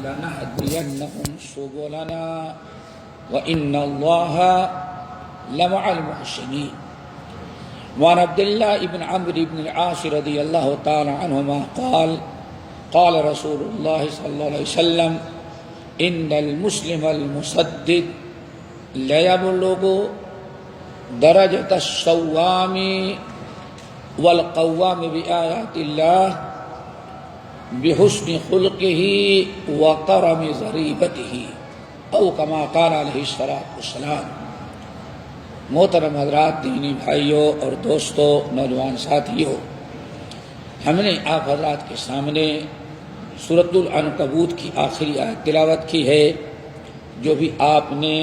لنهدينهم سبلنا وإن الله لمع المحسنين. وعن عبد الله بن عمرو بن العاص رضي الله تعالى عنهما قال قال رسول الله صلى الله عليه وسلم إن المسلم المصدق ليبلغ درجة الصوام والقوام بآيات الله بحسن خلقه وكرم ضریبته او كما قال علیہ الصلوۃ والسلام. محترم حضرات، دینی بھائیوں اور دوستوں، نوجوان ساتھیوں، ہم نے آپ حضرات کے سامنے سورۃ العنکبوت کی آخری آیت تلاوت کی ہے، جو بھی آپ نے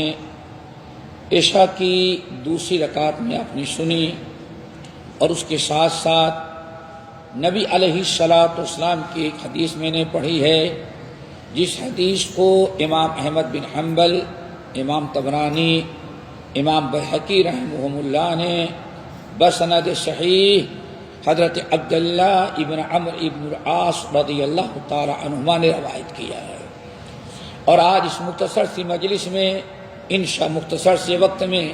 عشاء کی دوسری رکعت میں آپ نے سنی، اور اس کے ساتھ ساتھ نبی علیہ الصلوۃ والسلام کی ایک حدیث میں نے پڑھی ہے، جس حدیث کو امام احمد بن حنبل، امام طبرانی، امام بحقی رحمہم اللہ نے بسند صحیح حضرت عبداللہ ابن عمرو ابن العاص رضی اللہ تعالی عنہما نے روایت کیا ہے. اور آج اس مختصر سی مجلس میں مختصر سے وقت میں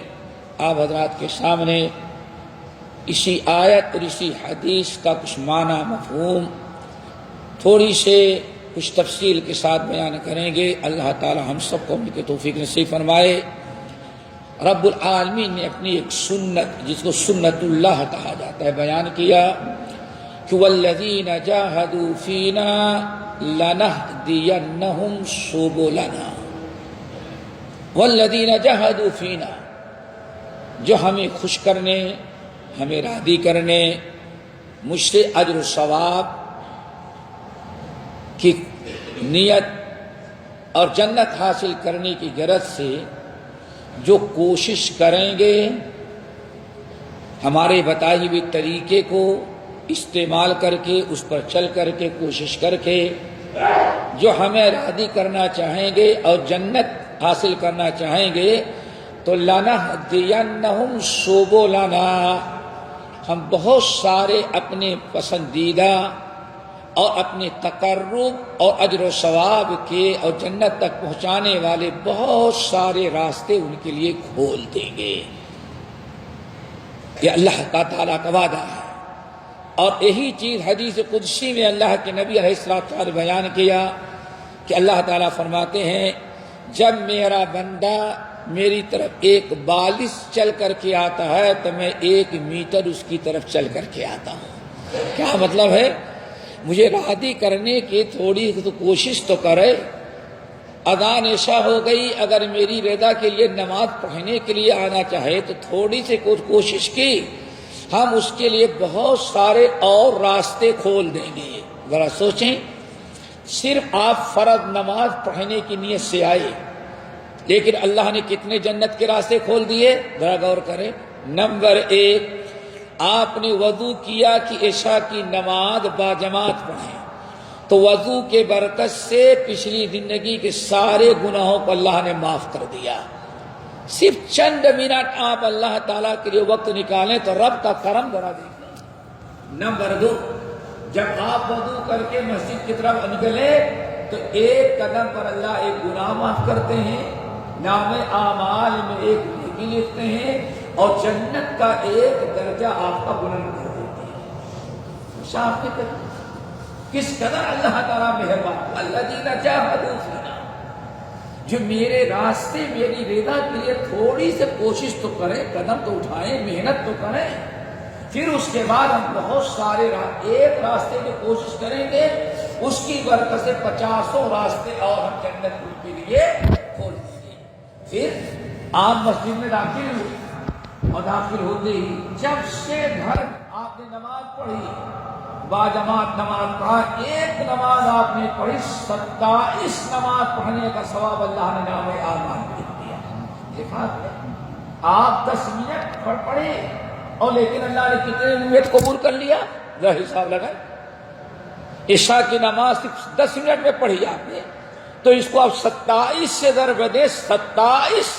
آپ حضرات کے سامنے اسی آیت اور اسی حدیث کا کچھ معنی، مفہوم تھوڑی سے کچھ تفصیل کے ساتھ بیان کریں گے. اللہ تعالی ہم سب کو ان کی توفیق نصیب فرمائے. رب العالمین نے اپنی ایک سنت، جس کو سنت اللہ کہا جاتا ہے، بیان کیا کہ والذین جاہدوا فینا لنہدینہم سبلنا. والذین جاہدوا فینا، جو ہمیں خوش کرنے، ہمیں راضی کرنے، مجھ سے اجر و ثواب کی نیت اور جنت حاصل کرنے کی غرض سے جو کوشش کریں گے، ہمارے بتائے ہوئے طریقے کو استعمال کر کے، اس پر چل کر کے، کوشش کر کے جو ہمیں راضی کرنا چاہیں گے اور جنت حاصل کرنا چاہیں گے، تو لنہدینہم سبلنا، ہم بہت سارے اپنے پسندیدہ اور اپنے تقرب اور اجر و ثواب کے اور جنت تک پہنچانے والے بہت سارے راستے ان کے لیے کھول دیں گے. یہ اللہ کا تعالیٰ کا وعدہ ہے. اور یہی چیز حدیث قدسی میں اللہ کے نبی علیہ الصلوۃ والسلام بیان کیا کہ اللہ تعالیٰ فرماتے ہیں، جب میرا بندہ میری طرف ایک بالش چل کر کے آتا ہے تو میں 1 میٹر اس کی طرف چل کر کے آتا ہوں. کیا مطلب ہے؟ مجھے راضی کرنے کی تھوڑی تو کوشش تو کرے. اذان عشاء ہو گئی، اگر میری رضا کے لیے نماز پڑھنے کے لیے آنا چاہے تو تھوڑی سی کوشش کی، ہم اس کے لیے بہت سارے اور راستے کھول دیں گے. ذرا سوچیں، صرف آپ فرض نماز پڑھنے کی نیت سے آئے، لیکن اللہ نے کتنے جنت کے راستے کھول دیے، ذرا غور کریں. نمبر 1، آپ نے وضو کیا کہ عشاء کی نماز باجماعت پڑھیں، تو وضو کے برکت سے پچھلی زندگی کے سارے گناہوں کو اللہ نے معاف کر دیا. صرف چند منٹ آپ اللہ تعالیٰ کے لیے وقت نکالیں تو رب کا کرم ذرا دیکھیں. نمبر 2، جب آپ وضو کر کے مسجد کی طرف نکلے تو 1 قدم پر اللہ 1 گناہ معاف کرتے ہیں، نام اعمال میں 1 نیکی لکھتے ہیں، اور جنت کا 1 درجہ آپ کا بلند کر دیتے ہیں. کس قدر اللہ تعالیٰ مہربان. الذین جاہدوا فینا، جو میرے راستے، میری رضا کے لیے تھوڑی سی کوشش تو کریں، قدم تو اٹھائیں، محنت تو کریں. پھر اس کے بعد ہم بہت سارے 1 راستے کی کوشش کریں گے، اس کی برکت سے 50 راستے اور ہم جنت کے لیے کھول دیں گے. پھر آپ مسجد میں داخل ہوئے، اور داخل ہوتے ہی جب سے گھر آپ نے نماز پڑھی، باجماعت نماز پڑھا، 1 نماز آپ نے پڑھی، 27 نماز پڑھنے کا ثواب اللہ نے نام اعمال میں لکھ دیا. دیکھا آپ 10 منٹ پڑھے، اور لیکن اللہ نے کتنے منٹ قبول کر لیا، ذرا حساب لگائیں. عشاء کی نماز صرف 10 منٹ میں پڑھی آپ نے، تو اس کو آپ 27 سے ضرب دیں، 27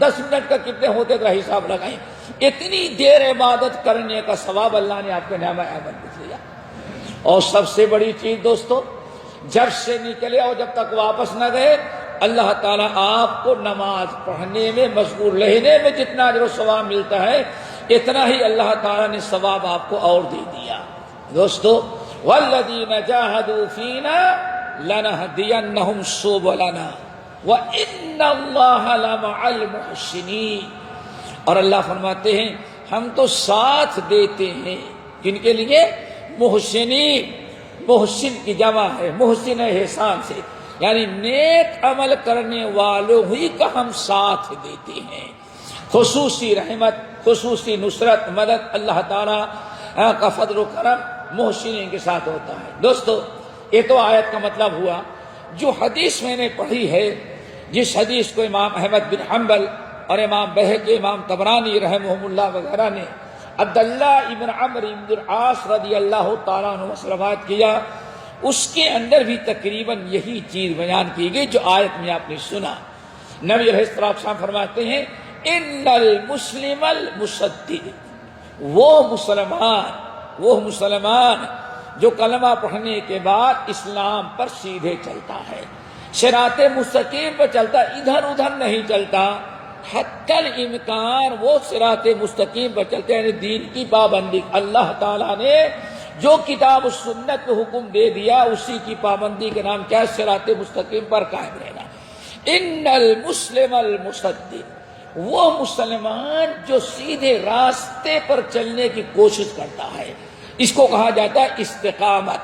10 منٹ کا کتنے ہوتے ذرا حساب لگائیں. اتنی دیر عبادت کرنے کا ثواب اللہ نے آپ کے نام اعمال میں لکھ لیا. اور سب سے بڑی چیز دوستو، جب سے نکلے اور جب تک واپس نہ گئے، اللہ تعالیٰ آپ کو نماز پڑھنے میں مشغول رہنے میں جتنا اجر و ثواب ملتا ہے، اتنا ہی اللہ تعالیٰ نے ثواب آپ کو اور دے دیا۔ دوستو، والذین جاہدوا فینا لنہدینہم سبلنا وان اللہ لمع المحسنین۔ اور اللہ فرماتے ہیں ہم تو ساتھ دیتے ہیں، کن کے لیے؟ محسنین۔ محسن کی جمع ہے، محسن احسان سے، یعنی نیک عمل کرنے والوں ہی کا ہم ساتھ دیتے ہیں۔ خصوصی رحمت، خصوصی نصرت، مدد اللہ تعالیٰ کا فضل و کرم محسنین کے ساتھ ہوتا ہے۔ دوستو، یہ تو آیت کا مطلب ہوا۔ جو حدیث میں نے پڑھی ہے، جس حدیث کو امام احمد بن حنبل اور امام بہقی، امام طبرانی رحمہم اللہ وغیرہ نے عبداللہ ابن عمرو بن العاص رضی اللہ تعالیٰ عنہ سے روایت کیا، اس کے اندر بھی تقریباً یہی چیز بیان کی گئی جو آیت میں آپ نے سنا۔ نبی علیہ السلام فرماتے ہیں ان المسلم المصدق، وہ مسلمان جو کلمہ پڑھنے کے بعد اسلام پر سیدھے چلتا ہے، صراط مستقیم پر چلتا، ادھر ادھر نہیں چلتا، حتی الامکان وہ صراط مستقیم پر چلتے، یعنی دین کی پابندی۔ اللہ تعالیٰ نے جو کتاب و سنت کو حکم دے دیا، اسی کی پابندی کے نام کیا؟ صراط مستقیم پر قائم رہنا۔ ان المسلم المصدق، وہ مسلمان جو سیدھے راستے پر چلنے کی کوشش کرتا ہے، اس کو کہا جاتا ہے استقامت۔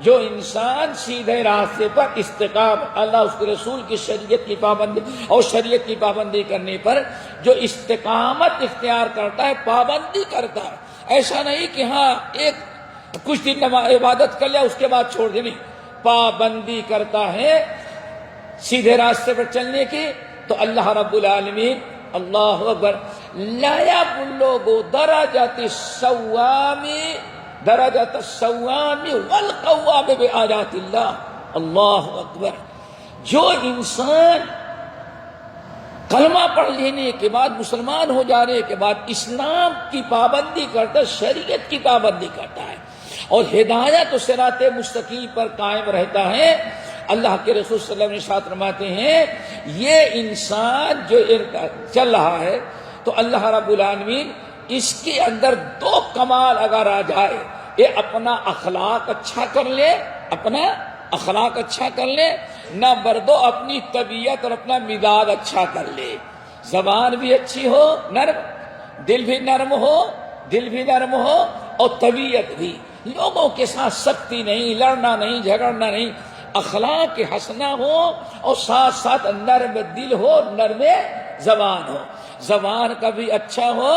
جو انسان سیدھے راستے پر استقامت، اللہ اس کے رسول کی شریعت کی پابندی اور شریعت کی پابندی کرنے پر جو استقامت اختیار کرتا ہے، پابندی کرتا ہے، ایسا نہیں کہ ہاں ایک کچھ دن عبادت کر لیا اس کے بعد چھوڑ دے، نہیں، پابندی کرتا ہے سیدھے راستے پر چلنے کی، تو اللہ رب العالمین، اللہ اکبر، لا یبلغ درجۃ الصوام والقوام بآیات اللہ۔ اللہ اکبر، جو انسان کلمہ پڑھ لینے کے بعد، مسلمان ہو جانے کے بعد اسلام کی پابندی کرتا ہے، شریعت کی پابندی کرتا ہے اور ہدایت و صراط مستقیم پر قائم رہتا ہے، اللہ کے رسول صلی اللہ علیہ وسلم ارشاد فرماتے ہیں یہ انسان جو چل رہا ہے، تو اللہ رب العالمین اس کے اندر دو کمال اگر آ جائے، یہ اپنا اخلاق اچھا کر لے، اپنا اخلاق اچھا کر لے، نمبر دو اپنی طبیعت اور اپنا مزاج اچھا کر لے، زبان بھی اچھی ہو، نرم، دل بھی نرم ہو اور طبیعت بھی، لوگوں کے ساتھ سختی نہیں، لڑنا نہیں، جھگڑنا نہیں، اخلاق حسنہ ہو اور ساتھ ساتھ نرم دل ہو، نرم زبان ہو، زبان کا بھی اچھا ہو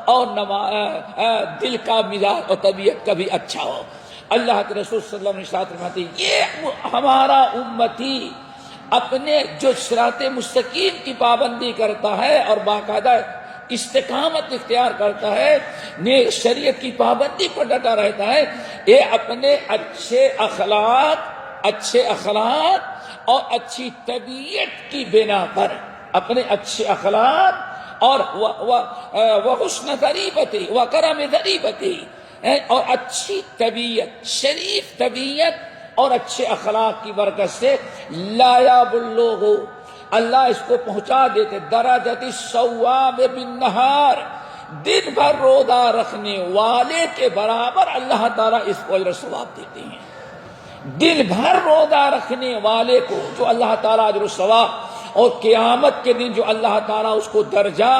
اور دل کا مزاج اور طبیعت کا بھی اچھا ہو۔ اللہ کے رسول صلی اللہ علیہ وسلم فرماتے ہیں یہ ہمارا امتی اپنے جو صراط مستقیم کی پابندی کرتا ہے اور باقاعدہ استقامت اختیار کرتا ہے، نیک شریعت کی پابندی پر ڈٹا رہتا ہے، یہ اپنے اچھے اخلاق اور اچھی طبیعت کی بنا پر، اپنے اچھے اخلاق اور حسن ضریبتی وکرم ضریبتی اور اچھی طبیعت، شریف طبیعت اور اچھے اخلاق کی برکت سے لا یبلغ، اللہ اس کو پہنچا دیتے درجۃ الصوام بالنہار، دن بھر روزہ رکھنے والے کے برابر اللہ تعالیٰ اس کو اجر و ثواب دیتے ہیں۔ دن بھر روزہ رکھنے والے کو جو اللہ تعالیٰ اجر و ثواب، اور قیامت کے دن جو اللہ تعالیٰ اس کو درجہ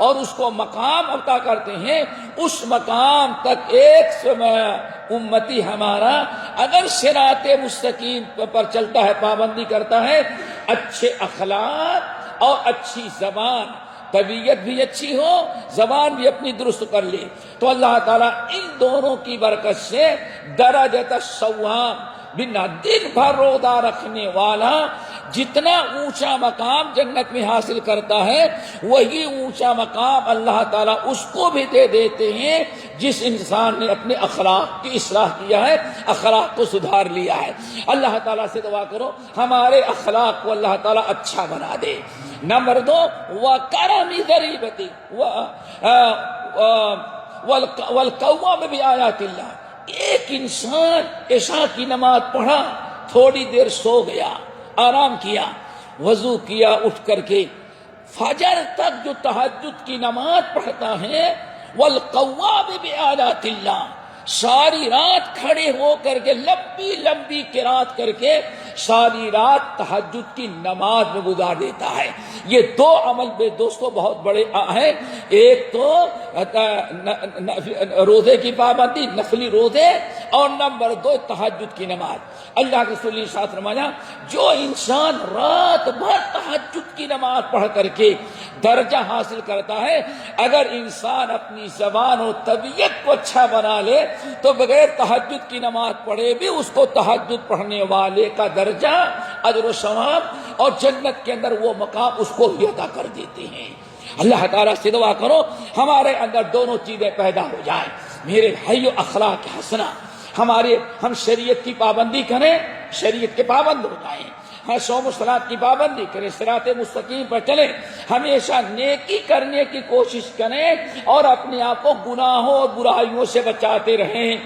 اور اس کو مقام عطا کرتے ہیں، اس مقام تک ایک امتی ہمارا اگر صراط مستقیم پر چلتا ہے، پابندی کرتا ہے، اچھے اخلاق اور اچھی زبان، طبیعت بھی اچھی ہو، زبان بھی اپنی درست کر لے، تو اللہ تعالیٰ ان دونوں کی برکت سے درجۃ الصوام بنا، دن بھر روزہ رکھنے والا جتنا اونچا مقام جنت میں حاصل کرتا ہے، وہی اونچا مقام اللہ تعالیٰ اس کو بھی دے دیتے ہیں جس انسان نے اپنے اخلاق کی اصلاح کیا ہے، اخلاق کو سدھار لیا ہے۔ اللہ تعالیٰ سے دعا کرو ہمارے اخلاق کو اللہ تعالیٰ اچھا بنا دے۔ نمبر دو، وَكَرَمِ ضَرِيبَتِ وَالْقَوَّامِ بِآيَاتِ اللَّهِ، ایک انسان عشاء کی نماز پڑھا، تھوڑی دیر سو گیا، آرام کیا، وضو کیا، اٹھ کر کے فجر تک جو تہجد کی نماز پڑھتا ہے، والقوام بآیات اللہ، ساری رات کھڑے ہو کر کے لمبی لمبی قرات کر کے ساری رات تہجد کی نماز میں گزار دیتا ہے۔ یہ دو عمل بے دوستوں بہت بڑے ہیں، ایک تو روزے کی پابندی، نفلی روزے، اور نمبر 2 تہجد کی نماز۔ اللہ کے رسول نے ساتھ فرمایا، جو انسان رات بھر تہجد کی نماز پڑھ کر کے درجہ حاصل کرتا ہے، اگر انسان اپنی زبان اور طبیعت کو اچھا بنا لے تو بغیر تہجد کی نماز پڑھے بھی اس کو تہجد پڑھنے والے کا درجہ، اجر و ثواب اور جنت کے اندر وہ مقام اس کو بھی عطا کر دیتے ہیں۔ اللہ تعالیٰ سے دعا کرو ہمارے اندر دونوں چیزیں پیدا ہو جائیں۔ میرے بھائیو، اخلاق حسنہ، ہم شریعت کی پابندی کریں، شریعت کے پابند ہو جائیں، ہر صوم و صلاۃ کی پابندی کریں، صراط مستقیم پر چلیں، ہمیشہ نیکی کرنے کی کوشش کریں اور اپنے آپ کو گناہوں اور برائیوں سے بچاتے رہیں۔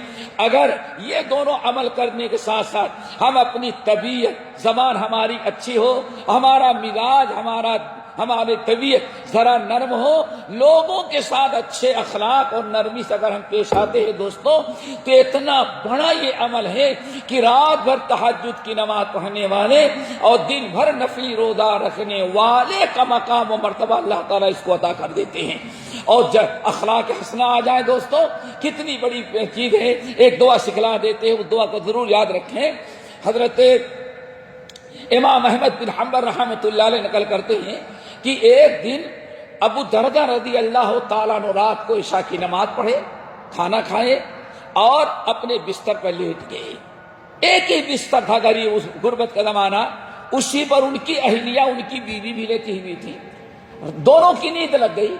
اگر یہ دونوں عمل کرنے کے ساتھ ساتھ ہم اپنی طبیعت، زبان ہماری اچھی ہو، ہمارا مزاج، ہماری طبیعت ذرا نرم ہو، لوگوں کے ساتھ اچھے اخلاق اور نرمی سے اگر ہم پیش آتے ہیں دوستوں، تو اتنا بڑا یہ عمل ہے کہ رات بھر تہجد کی نماز پڑھنے والے اور دن بھر نفلی روزہ رکھنے والے کا مقام و مرتبہ اللہ تعالیٰ اس کو عطا کر دیتے ہیں۔ اور جب اخلاق حسنہ آ جائے دوستوں، کتنی بڑی چیز ہے۔ ایک دعا سکھلا دیتے ہیں، اس دعا کو ضرور یاد رکھیں۔ حضرت امام احمد بن حنبل رحمۃ اللہ علیہ نقل کرتے ہیں کہ ایک دن ابو دردہ رضی اللہ تعالیٰ عنہ رات کو عشاء کی نماز پڑھے، کھانا کھائے اور اپنے بستر پر لیٹ گئے۔ ایک ہی بستر تھا، غریب، اس غربت کا زمانہ، اسی پر ان کی اہلیہ، ان کی بیوی بھی لیٹی ہوئی تھی، دونوں کی نیند لگ گئی۔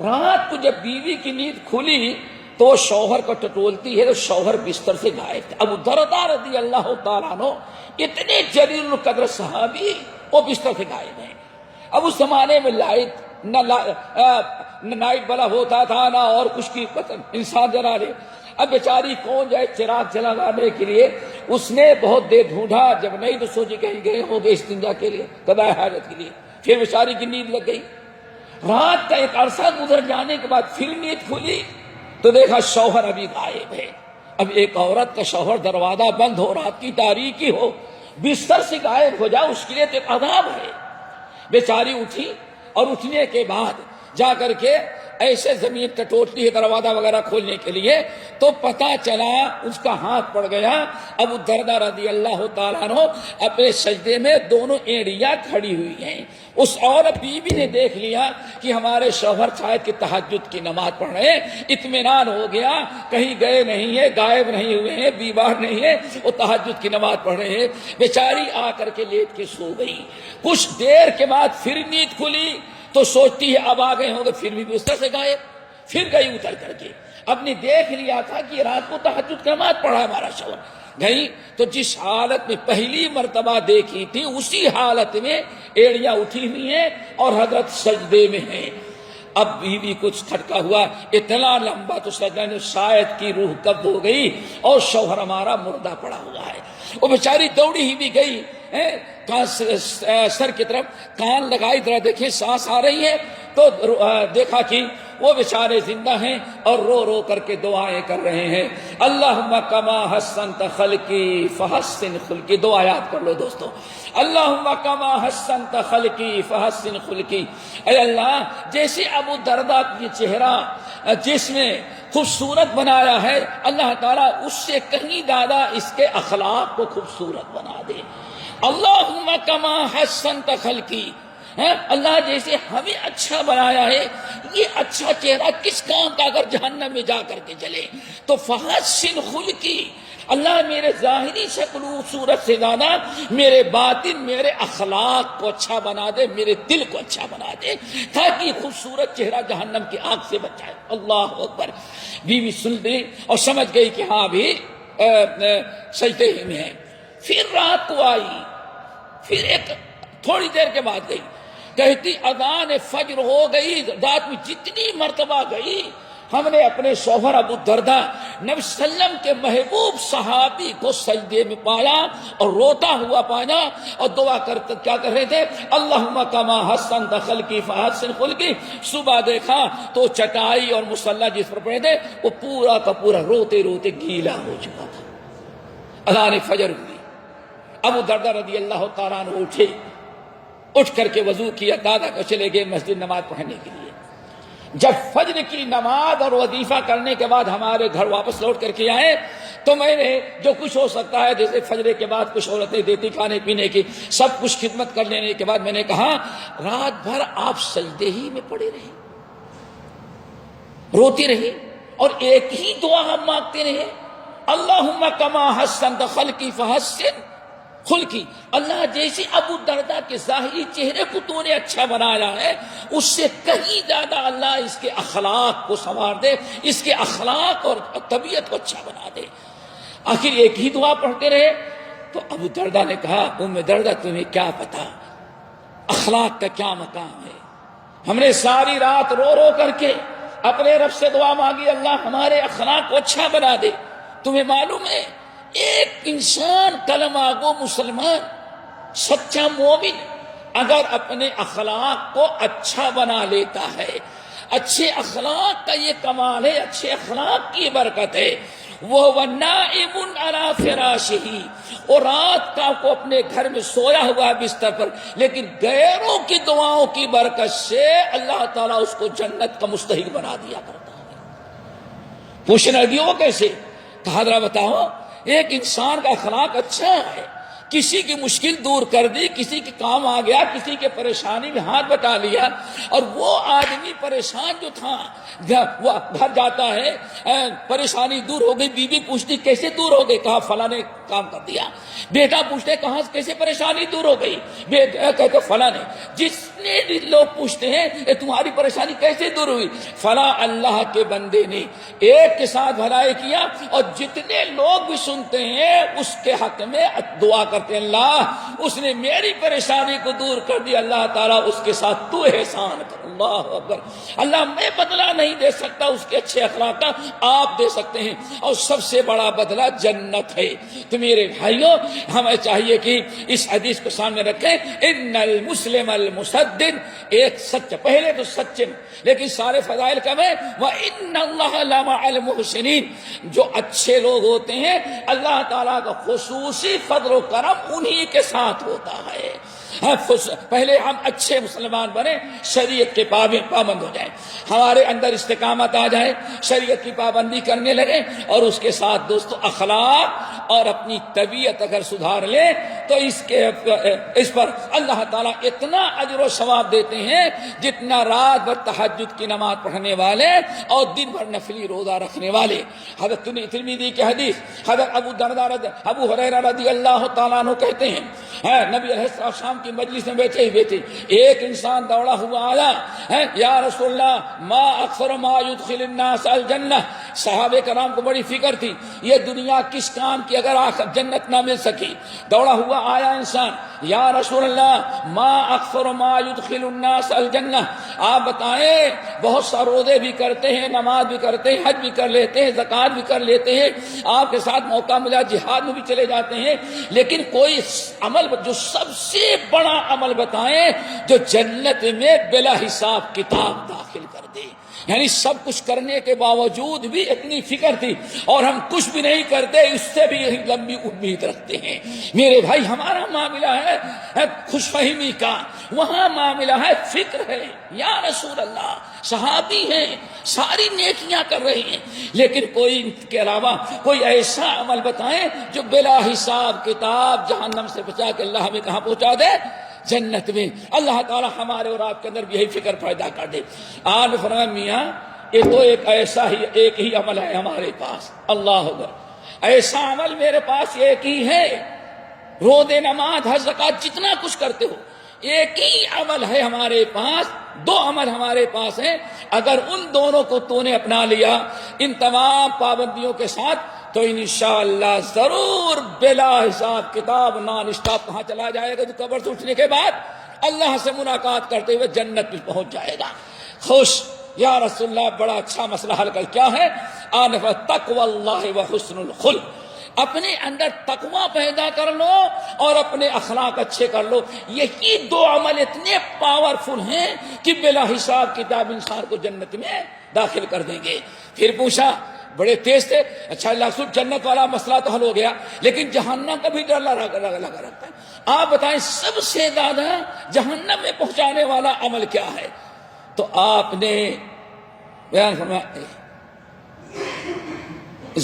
رات کو جب بیوی کی نیند کھلی تو وہ شوہر کو ٹٹولتی ہے تو شوہر بستر سے غائب تھے۔ ابو دردہ رضی اللہ تعالیٰ عنہ اتنے جلیل القدر صحابی، وہ بستر سے غائب ہیں۔ اب اس زمانے میں نہ لائٹ بلا ہوتا تھا، نہ اور کچھ کی انسان جلا لے۔ اب بیچاری کون جائے چراغ جلانے کے لیے؟ اس نے بہت دیر ڈھونڈا، جب نہیں تو سوچی کہیں گئے ہوں گے استنجا کے لیے، قضاء حاجت کے لیے۔ پھر بیچاری کی نیند لگ گئی۔ رات کا ایک عرصہ گزر جانے کے بعد پھر نیند کھلی تو دیکھا شوہر ابھی غائب ہے۔ اب ایک عورت کا شوہر دروازہ بند ہو، رات کی تاریکی ہو، بستر سے غائب ہو جائے، اس کے لیے تو ایک عذاب ہے۔ بیچاری اٹھی اور اٹھنے کے بعد جا کر کے ایسے زمین ٹٹولتی ہے دروازہ وغیرہ کھولنے کے لیے، تو پتا چلا اس کا ہاتھ پڑ گیا۔ ابو دردہ رضی اللہ تعالیٰ عنہ اپنے سجدے میں دونوں اینڑیاں کھڑی ہوئی ہیں۔ اس عورت بیوی نے دیکھ لیا کہ ہمارے شوہر شاید کہ تہجد کی نماز پڑھ رہے ہیں، اطمینان ہو گیا، کہیں گئے نہیں ہیں، غائب نہیں ہوئے ہیں، بیمار نہیں ہیں، وہ تہجد کی نماز پڑھ رہے ہیں۔ بیچاری آ کر کے لیٹ کے سو گئی۔ کچھ دیر کے بعد پھر نیند کھلی تو سوچتی ہے اب آ گئے ہوں گے، پھر بھی بستر سے غائب۔ پھر گئی اتر کر کے، اب نے دیکھ لیا تھا کہ رات کو تہجد کی نماز پڑھا ہمارا شوہر۔ گئی تو جس حالت میں پہلی مرتبہ دیکھی تھی اسی حالت میں ایڑیاں اٹھی ہوئی ہیں اور حضرت سجدے میں ہیں۔ اب بیوی کچھ کھٹکا ہوا، اتنا لمبا تو سجدہ نے شاید کی روح قبض ہو گئی اور شوہر ہمارا مردہ پڑا ہوا ہے۔ وہ بیچاری دوڑی ہی بھی گئی سر کی طرف، کان لگائی، ذرا دیکھیں سانس آ رہی ہے تو دیکھا کہ وہ بیچارے زندہ ہیں اور رو رو کر کے دعائیں کر رہے ہیں۔ اللہم کما حسنت خلقی فحسن خلقی، دعا یاد کر لو دوستو۔ اللہم کما حسنت خلقی فحسن خلقی، اے اللہ جیسے ابو دردہ کی چہرہ جس میں خوبصورت بنایا ہے، اللہ تعالیٰ اس سے کہیں زیادہ اس کے اخلاق کو خوبصورت بنا دے۔ اللہم کما حسنت خلقی، اللہ جیسے ہمیں اچھا بنایا ہے، یہ اچھا چہرہ کس کام کا اگر جہنم میں جا کر کے جلے تو فحسن خلقی، اللہ میرے ظاہری شکل و صورت سے زیادہ میرے باطن، میرے اخلاق کو اچھا بنا دے، میرے دل کو اچھا بنا دے، تاکہ خوبصورت چہرہ جہنم کی آگ سے بچائے۔ اللہ اکبر۔ بیوی سن لی اور سمجھ گئی کہ ہاں بھی سجدے ہی میں ہے۔ پھر رات کو آئی، پھر ایک تھوڑی دیر کے بعد گئی، کہتی اذان فجر ہو گئی۔ رات میں جتنی مرتبہ گئی ہم نے اپنے شوہر ابو الدرداء نبی صلی اللہ علیہ وسلم کے محبوب صحابی کو سجدے میں پایا اور روتا ہوا پایا اور دعا کرتے کیا کر رہے تھے؟ اللہم کما حسنت خلقی فحسن خلقی. صبح دیکھا تو چٹائی اور مصلی جس پر پڑے تھے وہ پورا کا پورا روتے روتے گیلا ہو چکا تھا. اذان فجر ہوئی. ابو الدرداء رضی اللہ تعالیٰ عنہ اٹھے, اٹھ کر کے وضو کیا, دادا کو چلے گئے مسجد نماز پڑھنے کے لیے. جب فجر کی نماز اور وظیفہ کرنے کے بعد ہمارے گھر واپس لوٹ کر کے آئے تو میں نے جو کچھ ہو سکتا ہے, جیسے فجر کے بعد کچھ عورتیں دیتی کھانے پینے کی, سب کچھ خدمت کر لینے کے بعد میں نے کہا رات بھر آپ سجدے ہی میں پڑے رہے, روتی رہی اور ایک ہی دعا ہم مانگتے رہے, اللہم کما حسنت خلقی فحسن خلقی. اللہ جیسے ابو الدرداء کے ظاہری چہرے کو تو نے اچھا بنایا ہے, اس سے کہیں زیادہ اللہ اس کے اخلاق کو سنوار دے, اس کے اخلاق اور طبیعت کو اچھا بنا دے. آخر ایک ہی دعا پڑھتے رہے تو ابو الدرداء نے کہا ام درداء تمہیں کیا پتا اخلاق کا کیا مقام ہے. ہم نے ساری رات رو رو کر کے اپنے رب سے دعا مانگی اللہ ہمارے اخلاق کو اچھا بنا دے. تمہیں معلوم ہے ایک انسان کلمہ گو مسلمان سچا مومن اگر اپنے اخلاق کو اچھا بنا لیتا ہے, اچھے اخلاق کا یہ کمال ہے, اچھے اخلاق کی برکت ہے. وہ نائم علی فراشہ, اور رات کا کو اپنے گھر میں سویا ہوا بستر پر, لیکن غیروں کی دعاؤں کی برکت سے اللہ تعالیٰ اس کو جنت کا مستحق بنا دیا کرتا ہے. پوچھنے لگی وہ کیسے؟ کہا ذرا بتاؤ. ایک انسان کا اخلاق اچھا ہے, کسی کی مشکل دور کر دی, کسی کے کام آ گیا, کسی کے پریشانی میں ہاتھ بٹا لیا, اور وہ آدمی پریشان جو تھا وہ گھر جاتا ہے, پریشانی دور ہو گئی, بیوی پوچھتی کیسے دور ہو گئی, کہا فلاں نے کام کر دیا. بیٹا پوچھتے کہاں کیسے پریشانی دور ہو گئی, کہتے فلاں نے. جتنے لوگ پوچھتے ہیں تمہاری پریشانی کیسے دور ہوئی, فلاں اللہ کے بندے نے ایک کے ساتھ بھلائی کیا, اور جتنے لوگ بھی سنتے ہیں اس کے حق میں دعا کرتے ہیں اللہ اس نے میری پریشانی کو دور کر دیا, اللہ تعالیٰ اس کے ساتھ تو احسان کر. اللہ اکبر. اللہ میں بدلہ نہیں دے سکتا اس کے اچھے اخلاق کا, آپ دے سکتے ہیں, اور سب سے بڑا بدلہ جنت ہے. تو میرے بھائیوں ہمیں چاہیے کہ اس حدیث کو سامنے رکھیں, ان المسلم المسدد, ایک سچ, پہلے تو سچے لیکن سارے فضائل کم ہے, وَإِنَّ اللَّهَ لَمَعَ الْمُحْسِنِينَ, جو اچھے لوگ ہوتے ہیں اللہ تعالیٰ کا خصوصی فضل و کرم انہی کے ساتھ ہوتا ہے. پہلے ہم اچھے مسلمان بنے, شریعت کے پابند ہو جائیں, ہمارے اندر استقامت آ جائے, شریعت کی پابندی کرنے لگے, اور اس کے ساتھ دوستو اخلاق اور اپنی طبیعت اگر سدھار لیں تو اس پر اللہ تعالیٰ اتنا اجر و ثواب دیتے ہیں جتنا رات بھر تہجد کی نماز پڑھنے والے اور دن بھر نفلی روزہ رکھنے والے. حضرت ترمذی کی حدیث, حضرت ابو ہریرہ رضی اللہ تعالیٰ عنہ کہتے ہیں نبی علیہ السلام کی مجلس میں بیٹھے ایک انسان دوڑا ہوا آیا, یا رسول اللہ ما اکثر ما يدخل الناس الجنہ. صحابہ کرام کو بڑی فکر تھی یہ دنیا کس کام کی اگر جنت نہ مل سکی. دوڑا ہوا آیا انسان, یا رسول اللہ ما اکثر ما يدخل الناس الجنہ, آپ بتائیں بہت سا روزے بھی کرتے ہیں, نماز بھی کرتے ہیں, حج بھی کر لیتے ہیں, زکوٰۃ بھی کر لیتے ہیں, آپ کے ساتھ موقع ملا جہاد میں بھی چلے جاتے ہیں, لیکن کوئی عمل جو سب سے بڑا عمل بتائیں جو جنت میں بلا حساب کتاب داخل کر دے. یعنی سب کچھ کرنے کے باوجود بھی اتنی فکر تھی, اور ہم کچھ بھی نہیں کرتے اس سے بھی لمبی امید رکھتے ہیں. میرے بھائی ہمارا معاملہ ہے خوش فہمی کا, وہاں معاملہ ہے فکر ہے. یا رسول اللہ صحابی ہیں, ساری نیکیاں کر رہے ہیں, لیکن کوئی ان کے علاوہ کوئی ایسا عمل بتائیں جو بلا حساب کتاب جہنم سے بچا کے اللہ ہمیں کہاں پہنچا دے, جنت میں. اللہ تعالی ہمارے اور آپ کے اندر بھی یہی فکر پیدا کر دے. آج فرمایا میاں یہ تو ایک ہی عمل ہے ہمارے پاس. اللہ اکبر. ایسا عمل میرے پاس ایک ہی ہے, روزے نماز حج زکوٰۃ جتنا کچھ کرتے ہو ایک ہی عمل ہے ہمارے پاس. دو عمل ہمارے پاس ہیں, اگر ان دونوں کو تو نے اپنا لیا ان تمام پابندیوں کے ساتھ تو انشاءاللہ ضرور بلا حساب کتاب نان اسٹاپ کہاں چلا جائے گا, تو قبر سے اٹھنے کے بعد اللہ سے ملاقات کرتے ہوئے جنت میں پہنچ جائے گا. خوش یا رسول اللہ بڑا اچھا مسئلہ حل کر کیا ہے؟ تقوی اللہ و حسن الخلق، اپنے اندر تقوی پیدا کر لو اور اپنے اخلاق اچھے کر لو. یہی دو عمل اتنے پاورفل ہیں کہ بلا حساب کتاب انسان کو جنت میں داخل کر دیں گے. پھر پوچھا، بڑے تیز تھے، اچھا اللہ رسول جنت والا مسئلہ تو حل ہو گیا، لیکن جہنم کا بھی ڈر لگا رکھتا ہے. آپ بتائیں سب سے زیادہ جہنم میں پہنچانے والا عمل کیا ہے؟ تو آپ نے بیان فرمایا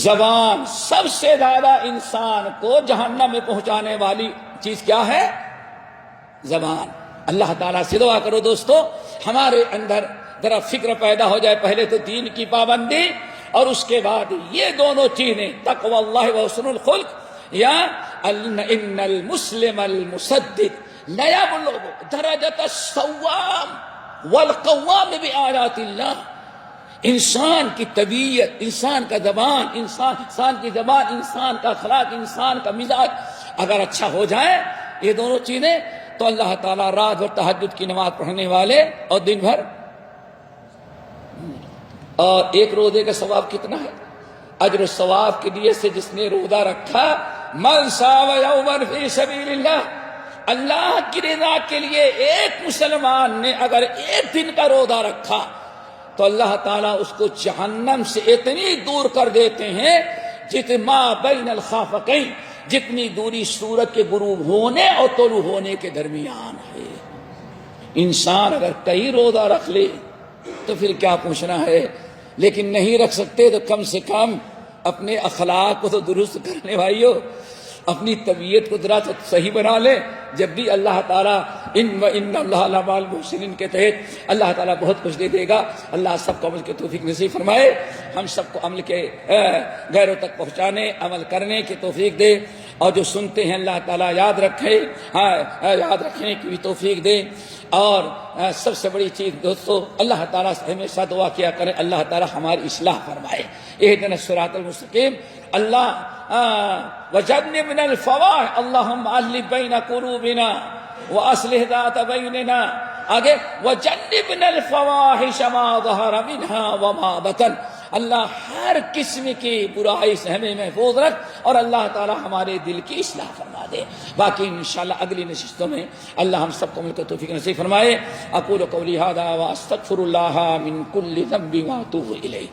زبان. سب سے زیادہ انسان کو جہنم میں پہنچانے والی چیز کیا ہے؟ زبان. اللہ تعالیٰ سے دعا کرو دوستو ہمارے اندر ذرا فکر پیدا ہو جائے، پہلے تو دین کی پابندی اور اس کے بعد یہ دونوں چیزیں تقوی اللہ و حسن الخلق. یا ان المسلم المصدق لا يبلغ درجۃ الصوام والقوام بآیات اللہ. انسان کی طبیعت، انسان کا زبان، انسان کی زبان، انسان کا اخلاق، انسان کا مزاج اگر اچھا ہو جائے یہ دونوں چیزیں، تو اللہ تعالیٰ رات بھر تہجد کی نماز پڑھنے والے اور دن بھر، اور ایک روزے کا ثواب کتنا ہے؟ اجر و ثواب کے لیے سے جس نے روزہ رکھا، من صام یوما فی سبیل اللہ، اللہ کی رضا کے لیے ایک مسلمان نے اگر ایک دن کا روزہ رکھا تو اللہ تعالیٰ اس کو جہنم سے اتنی دور کر دیتے ہیں جتنا بین الخافقین، جتنی دوری سورج کے غروب ہونے اور طلوع ہونے کے درمیان ہے. انسان اگر کئی روزہ رکھ لے تو پھر کیا پوچھنا ہے، لیکن نہیں رکھ سکتے تو کم سے کم اپنے اخلاق کو تو درست کرنے بھائیو، اپنی طبیعت کو ذرا صحیح بنا لے. جب بھی اللہ تعالیٰ ان اللہ مع المحسنین کے تحت اللہ تعالیٰ بہت کچھ دے دے گا. اللہ سب کو عمل کے توفیق نصیب فرمائے، ہم سب کو عمل کے غیروں تک پہنچانے، عمل کرنے کی توفیق دے، اور جو سنتے ہیں اللہ تعالیٰ یاد رکھے، یاد رکھنے کی بھی توفیق دے. اور سب سے بڑی چیز دوستو اللہ تعالیٰ سے ہمیشہ دعا کیا کریں اللہ تعالیٰ ہماری اصلاح فرمائے. اہدنا الصراط المستقیم. اللہ وجنبنا الفواحش، اللہم الف بین قلوبنا واصلح ذات بیننا. آگے وجنبنا الفواحش ما ظہر منها وما بطن. اللہ ہر قسم کی برائی سے ہمیں محفوظ رکھ اور اللہ تعالی ہمارے دل کی اصلاح فرما دے. باقی انشاءاللہ اگلی نشستوں میں اللہ ہم سب کو مل کر توفیق نصیب فرمائے. اقول قولی ھذا واستغفر اللہ من کل ذنب واتوب الیہ.